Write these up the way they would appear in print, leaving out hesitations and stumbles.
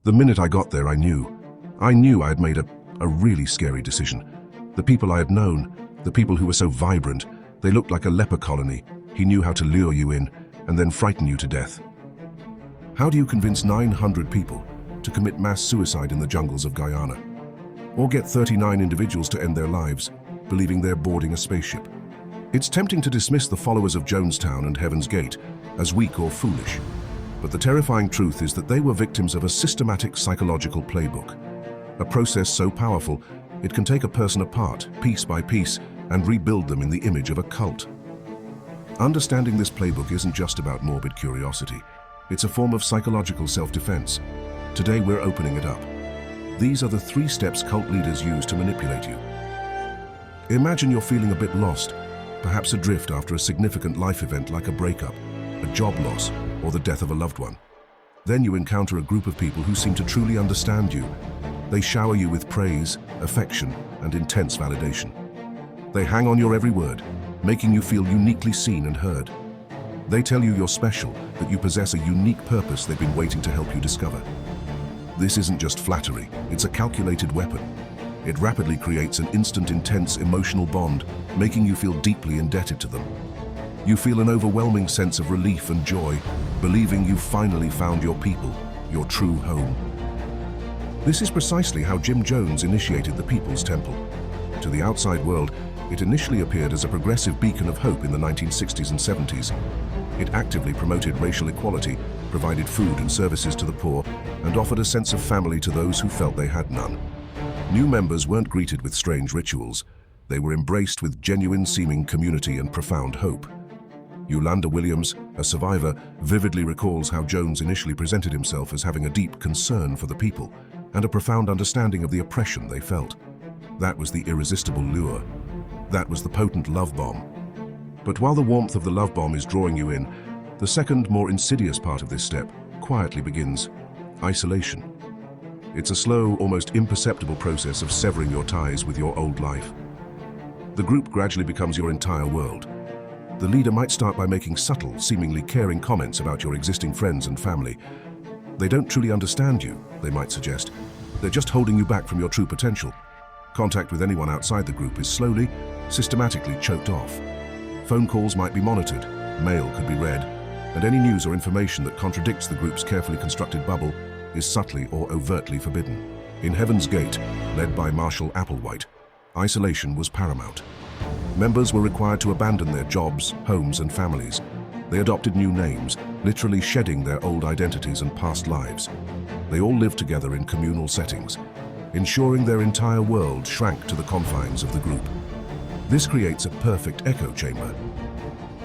The minute I got there, I knew. I knew I had made a really scary decision. The people I had known, the people who were so vibrant, they looked like a leper colony. He knew how to lure you in and then frighten you to death. How do you convince 900 people to commit mass suicide in the jungles of Guyana? Or get 39 individuals to end their lives, believing they're boarding a spaceship? It's tempting to dismiss the followers of Jonestown and Heaven's Gate as weak or foolish, but the terrifying truth is that they were victims of a systematic psychological playbook, a process so powerful it can take a person apart, piece by piece, and rebuild them in the image of a cult. Understanding this playbook isn't just about morbid curiosity. It's a form of psychological self-defense. Today we're opening it up. These are the 3 steps cult leaders use to manipulate you. Imagine you're feeling a bit lost, perhaps adrift after a significant life event like a breakup, a job loss, or the death of a loved one. Then you encounter a group of people who seem to truly understand you. They shower you with praise, affection, and intense validation. They hang on your every word, making you feel uniquely seen and heard. They tell you you're special, that you possess a unique purpose they've been waiting to help you discover. This isn't just flattery, it's a calculated weapon. It rapidly creates an instant, intense emotional bond, making you feel deeply indebted to them. You feel an overwhelming sense of relief and joy, believing you've finally found your people, your true home. This is precisely how Jim Jones initiated the People's Temple. To the outside world, it initially appeared as a progressive beacon of hope in the 1960s and 70s. It actively promoted racial equality, provided food and services to the poor, and offered a sense of family to those who felt they had none. New members weren't greeted with strange rituals. They were embraced with genuine-seeming community and profound hope. Yolanda Williams, a survivor, vividly recalls how Jones initially presented himself as having a deep concern for the people and a profound understanding of the oppression they felt. That was the irresistible lure. That was the potent love bomb. But while the warmth of the love bomb is drawing you in, the second, more insidious part of this step quietly begins: isolation. It's a slow, almost imperceptible process of severing your ties with your old life. The group gradually becomes your entire world. The leader might start by making subtle, seemingly caring comments about your existing friends and family. They don't truly understand you, they might suggest. They're just holding you back from your true potential. Contact with anyone outside the group is slowly, systematically choked off. Phone calls might be monitored, mail could be read, and any news or information that contradicts the group's carefully constructed bubble is subtly or overtly forbidden. In Heaven's Gate, led by Marshall Applewhite, isolation was paramount. Members were required to abandon their jobs, homes, and families. They adopted new names, literally shedding their old identities and past lives. They all lived together in communal settings, ensuring their entire world shrank to the confines of the group. This creates a perfect echo chamber.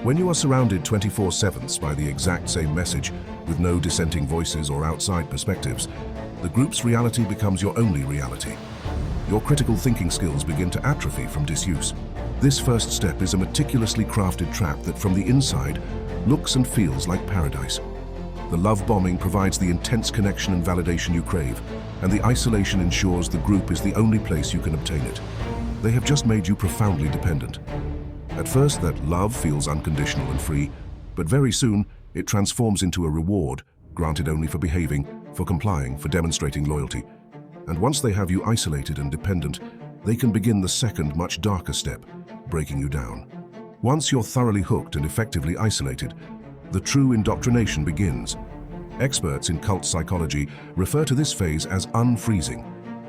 When you are surrounded 24/7 by the exact same message, with no dissenting voices or outside perspectives, the group's reality becomes your only reality. Your critical thinking skills begin to atrophy from disuse. This first step is a meticulously crafted trap that from the inside looks and feels like paradise. The love bombing provides the intense connection and validation you crave, and the isolation ensures the group is the only place you can obtain it. They have just made you profoundly dependent. At first, that love feels unconditional and free, but very soon it transforms into a reward, granted only for behaving, for complying, for demonstrating loyalty. And once they have you isolated and dependent, they can begin the second, much darker step, breaking you down. Once you're thoroughly hooked and effectively isolated, the true indoctrination begins. Experts in cult psychology refer to this phase as unfreezing.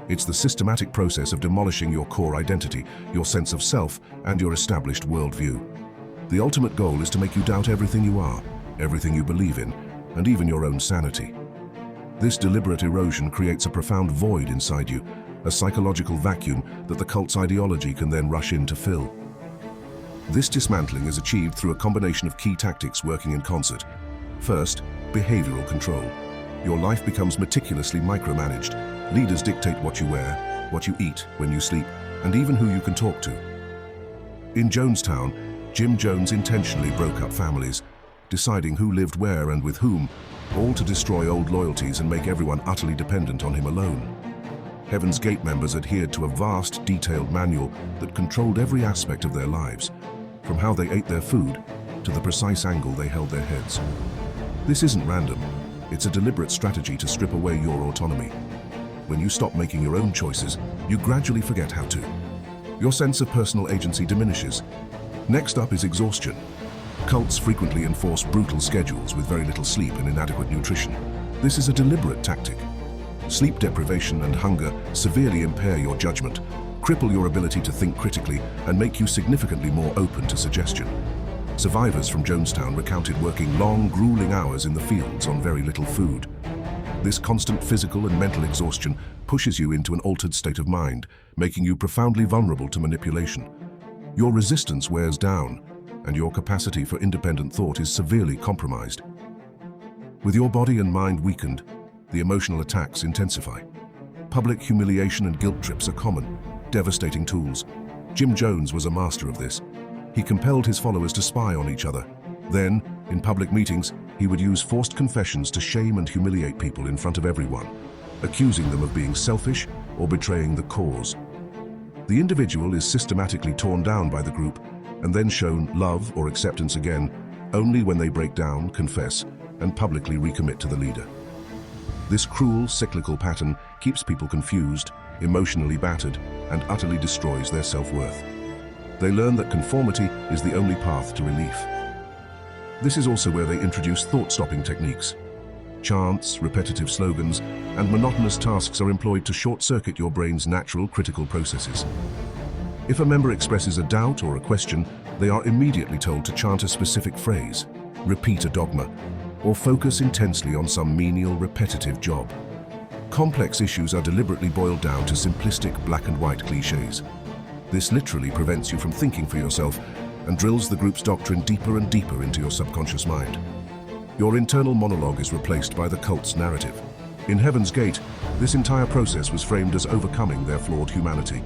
It's the systematic process of demolishing your core identity, your sense of self, and your established worldview. The ultimate goal is to make you doubt everything you are, everything you believe in, and even your own sanity. This deliberate erosion creates a profound void inside you, a psychological vacuum that the cult's ideology can then rush in to fill. This dismantling is achieved through a combination of key tactics working in concert. First, behavioral control. Your life becomes meticulously micromanaged. Leaders dictate what you wear, what you eat, when you sleep, and even who you can talk to. In Jonestown, Jim Jones intentionally broke up families, deciding who lived where and with whom, all to destroy old loyalties and make everyone utterly dependent on him alone. Heaven's Gate members adhered to a vast, detailed manual that controlled every aspect of their lives, from how they ate their food to the precise angle they held their heads. This isn't random. It's a deliberate strategy to strip away your autonomy. When you stop making your own choices, you gradually forget how to. Your sense of personal agency diminishes. Next up is exhaustion. Cults frequently enforce brutal schedules with very little sleep and inadequate nutrition. This is a deliberate tactic. Sleep deprivation and hunger severely impair your judgment, cripple your ability to think critically, and make you significantly more open to suggestion. Survivors from Jonestown recounted working long, grueling hours in the fields on very little food. This constant physical and mental exhaustion pushes you into an altered state of mind, making you profoundly vulnerable to manipulation. Your resistance wears down, and your capacity for independent thought is severely compromised. With your body and mind weakened, the emotional attacks intensify. Public humiliation and guilt trips are common, devastating tools. Jim Jones was a master of this. He compelled his followers to spy on each other. Then, in public meetings, he would use forced confessions to shame and humiliate people in front of everyone, accusing them of being selfish or betraying the cause. The individual is systematically torn down by the group and then shown love or acceptance again only when they break down, confess, and publicly recommit to the leader. This cruel, cyclical pattern keeps people confused, emotionally battered, and utterly destroys their self-worth. They learn that conformity is the only path to relief. This is also where they introduce thought-stopping techniques. Chants, repetitive slogans, and monotonous tasks are employed to short-circuit your brain's natural critical processes. If a member expresses a doubt or a question, they are immediately told to chant a specific phrase, repeat a dogma, or focus intensely on some menial, repetitive job. Complex issues are deliberately boiled down to simplistic black and white cliches. This literally prevents you from thinking for yourself and drills the group's doctrine deeper and deeper into your subconscious mind. Your internal monologue is replaced by the cult's narrative. In Heaven's Gate, this entire process was framed as overcoming their flawed humanity.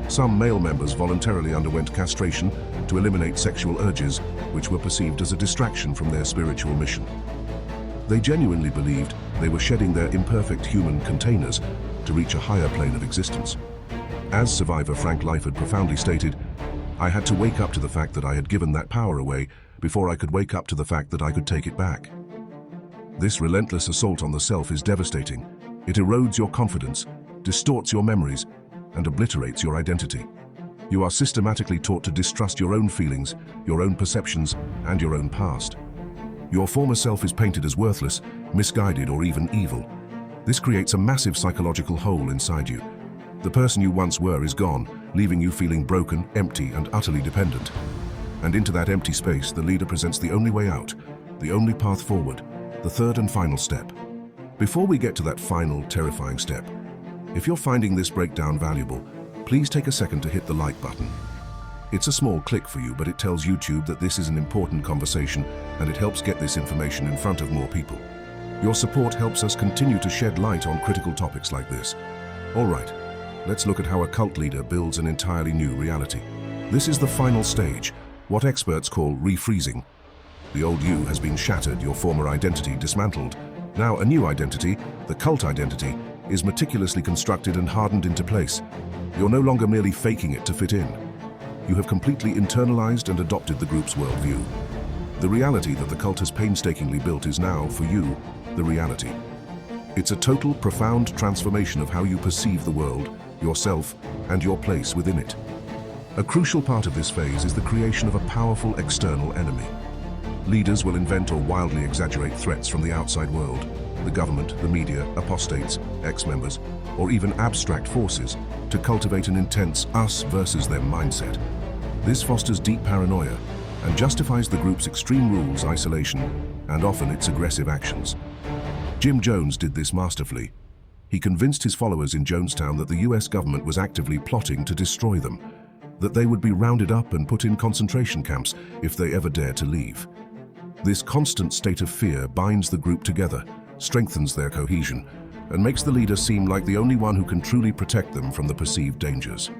Some male members voluntarily underwent castration to eliminate sexual urges, which were perceived as a distraction from their spiritual mission. They genuinely believed they were shedding their imperfect human containers to reach a higher plane of existence. As survivor Frank Lyford profoundly stated, "I had to wake up to the fact that I had given that power away before I could wake up to the fact that I could take it back." This relentless assault on the self is devastating. It erodes your confidence, distorts your memories, and obliterates your identity. You are systematically taught to distrust your own feelings, your own perceptions, and your own past. Your former self is painted as worthless, misguided, or even evil. This creates a massive psychological hole inside you. The person you once were is gone, leaving you feeling broken, empty, and utterly dependent. And into that empty space, the leader presents the only way out, the only path forward, the third and final step. Before we get to that final, terrifying step, if you're finding this breakdown valuable, please take a second to hit the like button. It's a small click for you, but it tells YouTube that this is an important conversation and it helps get this information in front of more people. Your support helps us continue to shed light on critical topics like this. All right, let's look at how a cult leader builds an entirely new reality. This is the final stage, what experts call refreezing. The old you has been shattered, your former identity dismantled. Now a new identity, the cult identity, is meticulously constructed and hardened into place. You're no longer merely faking it to fit in. You have completely internalized and adopted the group's worldview. The reality that the cult has painstakingly built is now, for you, the reality. It's a total, profound transformation of how you perceive the world, yourself, and your place within it. A crucial part of this phase is the creation of a powerful external enemy. Leaders will invent or wildly exaggerate threats from the outside world, the government, the media, apostates, ex-members, or even abstract forces, to cultivate an intense us versus them mindset. This fosters deep paranoia and justifies the group's extreme rules, isolation, and often its aggressive actions. Jim Jones did this masterfully. He convinced his followers in Jonestown that the US government was actively plotting to destroy them, that they would be rounded up and put in concentration camps if they ever dared to leave. This constant state of fear binds the group together, strengthens their cohesion, and makes the leader seem like the only one who can truly protect them from the perceived dangers.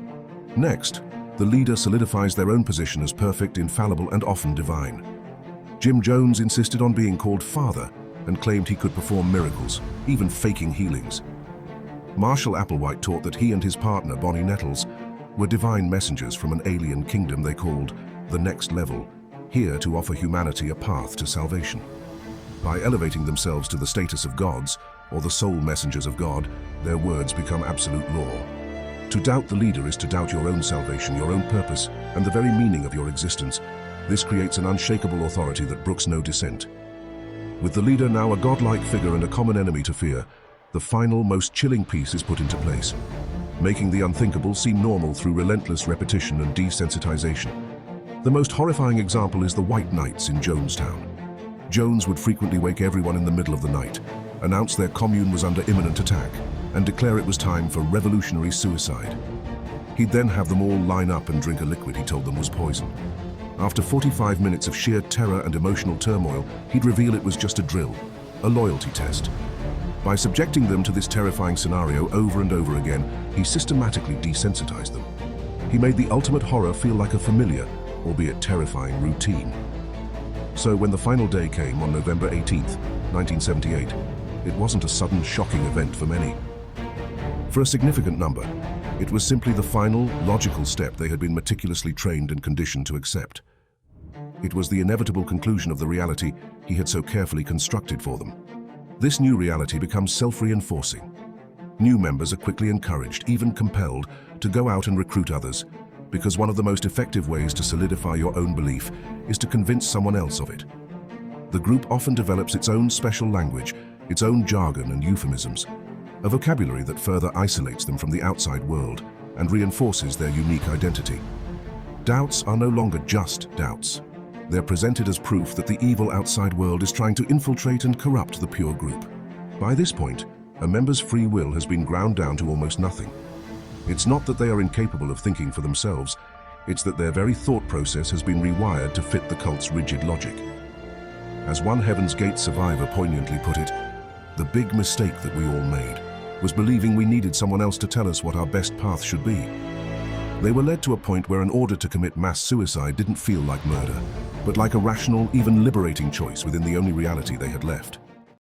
Next, the leader solidifies their own position as perfect, infallible, and often divine. Jim Jones insisted on being called Father and claimed he could perform miracles, even faking healings. Marshall Applewhite taught that he and his partner, Bonnie Nettles, were divine messengers from an alien kingdom they called the Next Level, here to offer humanity a path to salvation. By elevating themselves to the status of gods, or the sole messengers of God, their words become absolute law. To doubt the leader is to doubt your own salvation, your own purpose, and the very meaning of your existence. This creates an unshakable authority that brooks no dissent. With the leader now a godlike figure and a common enemy to fear, the final, most chilling piece is put into place, making the unthinkable seem normal through relentless repetition and desensitization. The most horrifying example is the White Knights in Jonestown. Jones would frequently wake everyone in the middle of the night, announce their commune was under imminent attack, and declare it was time for revolutionary suicide. He'd then have them all line up and drink a liquid he told them was poison. After 45 minutes of sheer terror and emotional turmoil, he'd reveal it was just a drill, a loyalty test. By subjecting them to this terrifying scenario over and over again, he systematically desensitized them. He made the ultimate horror feel like a familiar, albeit terrifying, routine. So when the final day came on November 18th, 1978, it wasn't a sudden, shocking event for many. For a significant number, it was simply the final, logical step they had been meticulously trained and conditioned to accept. It was the inevitable conclusion of the reality he had so carefully constructed for them. This new reality becomes self-reinforcing. New members are quickly encouraged, even compelled, to go out and recruit others, because one of the most effective ways to solidify your own belief is to convince someone else of it. The group often develops its own special language, its own jargon and euphemisms, a vocabulary that further isolates them from the outside world and reinforces their unique identity. Doubts are no longer just doubts. They're presented as proof that the evil outside world is trying to infiltrate and corrupt the pure group. By this point, a member's free will has been ground down to almost nothing. It's not that they are incapable of thinking for themselves, it's that their very thought process has been rewired to fit the cult's rigid logic. As one Heaven's Gate survivor poignantly put it, the big mistake that we all made was believing we needed someone else to tell us what our best path should be. They were led to a point where an order to commit mass suicide didn't feel like murder, but like a rational, even liberating choice within the only reality they had left.